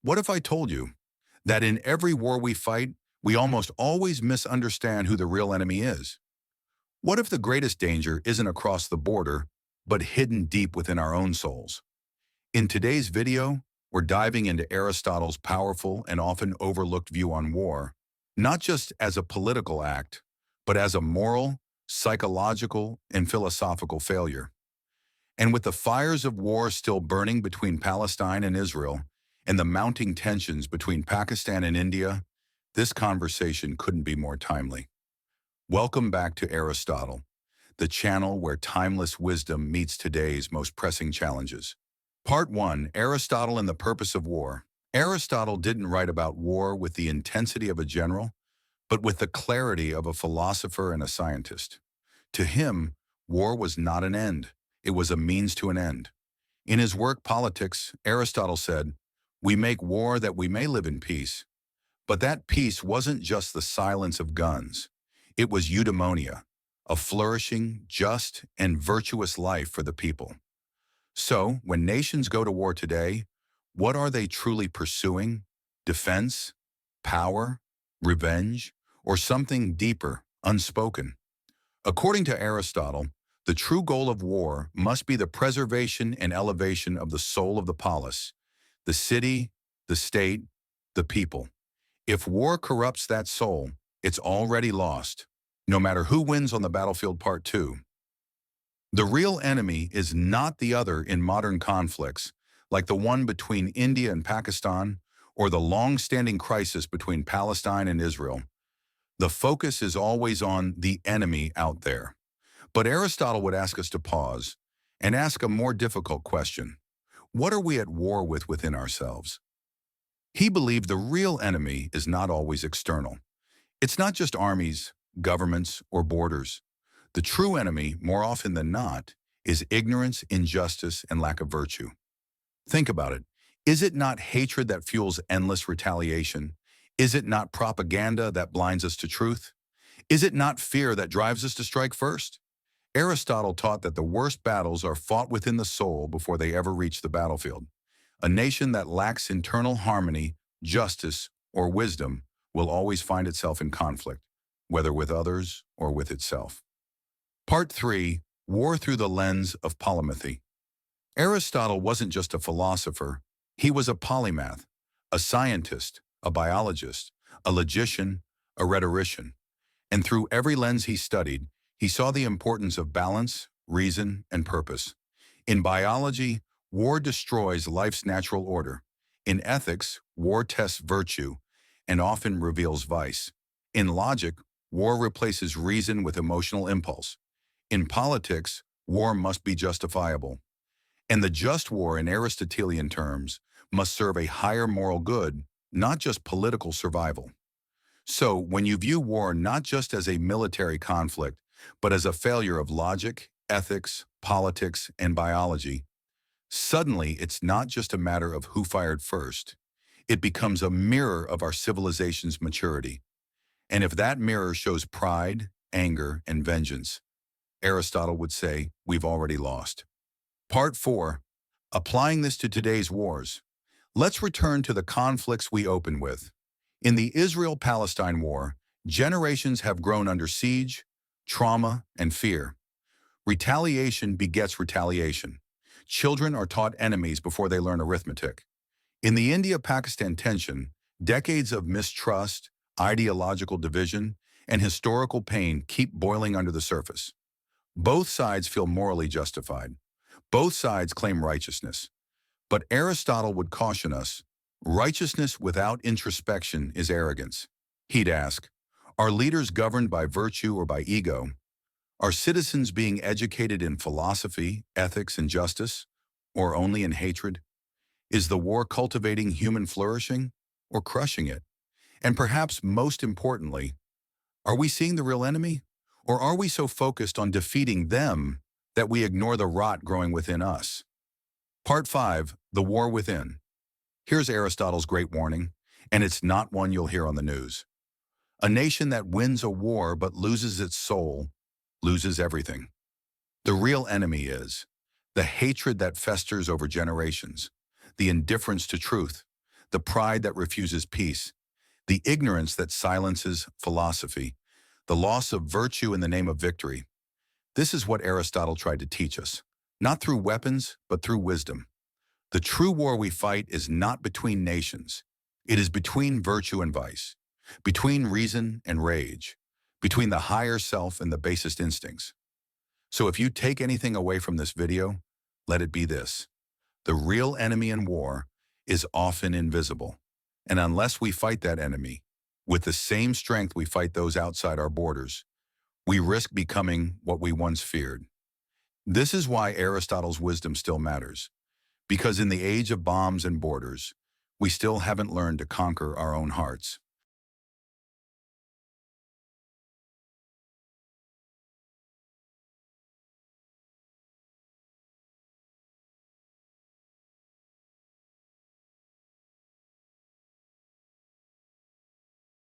What if I told you that in every war we fight, we almost always misunderstand who the real enemy is? What if the greatest danger isn't across the border, but hidden deep within our own souls? In today's video, we're diving into Aristotle's powerful and often overlooked view on war, not just as a political act, but as a moral, psychological, and philosophical failure. And with the fires of war still burning between Palestine and Israel, and the mounting tensions between Pakistan and India, this conversation couldn't be more timely. Welcome back to Aristotle, the channel where timeless wisdom meets today's most pressing challenges. Part 1, Aristotle and the Purpose of War. Aristotle didn't write about war with the intensity of a general, but with the clarity of a philosopher and a scientist. To him, war was not an end, it was a means to an end. In his work Politics, Aristotle said, "We make war that we may live in peace." But that peace wasn't just the silence of guns. It was eudaimonia, a flourishing, just, and virtuous life for the people. So, when nations go to war today, what are they truly pursuing? Defense? Power? Revenge? Or something deeper, unspoken? According to Aristotle, the true goal of war must be the preservation and elevation of the soul of the polis, the city, the state, the people. If war corrupts that soul, it's already lost, no matter who wins on the battlefield. Part 2. The real enemy is not the other in modern conflicts, like the one between India and Pakistan, or the long-standing crisis between Palestine and Israel. The focus is always on the enemy out there. But Aristotle would ask us to pause and ask a more difficult question. What are we at war with within ourselves? He believed the real enemy is not always external. It's not just armies, governments, or borders. The true enemy, more often than not, is ignorance, injustice, and lack of virtue. Think about it. Is it not hatred that fuels endless retaliation? Is it not propaganda that blinds us to truth? Is it not fear that drives us to strike first? Aristotle taught that the worst battles are fought within the soul before they ever reach the battlefield. A nation that lacks internal harmony, justice, or wisdom will always find itself in conflict, whether with others or with itself. Part 3, War through the lens of polymathy. Aristotle wasn't just a philosopher, he was a polymath, a scientist, a biologist, a logician, a rhetorician. And through every lens he studied, he saw the importance of balance, reason, and purpose. In biology, war destroys life's natural order. In ethics, war tests virtue and often reveals vice. In logic, war replaces reason with emotional impulse. In politics, war must be justifiable. And the just war in Aristotelian terms must serve a higher moral good, not just political survival. So, when you view war not just as a military conflict, but as a failure of logic, ethics, politics, and biology, suddenly it's not just a matter of who fired first. It becomes a mirror of our civilization's maturity. And if that mirror shows pride, anger, and vengeance, Aristotle would say we've already lost. Part 4. Applying this to today's wars. Let's return to the conflicts we open with. In the Israel-Palestine war, generations have grown under siege, trauma, and fear. Retaliation begets retaliation. Children are taught enemies before they learn arithmetic. In the India-Pakistan tension, decades of mistrust, ideological division, and historical pain keep boiling under the surface. Both sides feel morally justified. Both sides claim righteousness. But Aristotle would caution us, righteousness without introspection is arrogance. He'd ask, are leaders governed by virtue or by ego? Are citizens being educated in philosophy, ethics, and justice, or only in hatred? Is the war cultivating human flourishing or crushing it? And perhaps most importantly, are we seeing the real enemy? Or are we so focused on defeating them that we ignore the rot growing within us? Part 5, The War Within. Here's Aristotle's great warning, and it's not one you'll hear on the news. A nation that wins a war but loses its soul loses everything. The real enemy is the hatred that festers over generations, the indifference to truth, the pride that refuses peace, the ignorance that silences philosophy, the loss of virtue in the name of victory. This is what Aristotle tried to teach us, not through weapons, but through wisdom. The true war we fight is not between nations. It is between virtue and vice, between reason and rage, between the higher self and the basest instincts. So if you take anything away from this video, let it be this. The real enemy in war is often invisible. And unless we fight that enemy with the same strength we fight those outside our borders, we risk becoming what we once feared. This is why Aristotle's wisdom still matters. Because in the age of bombs and borders, we still haven't learned to conquer our own hearts.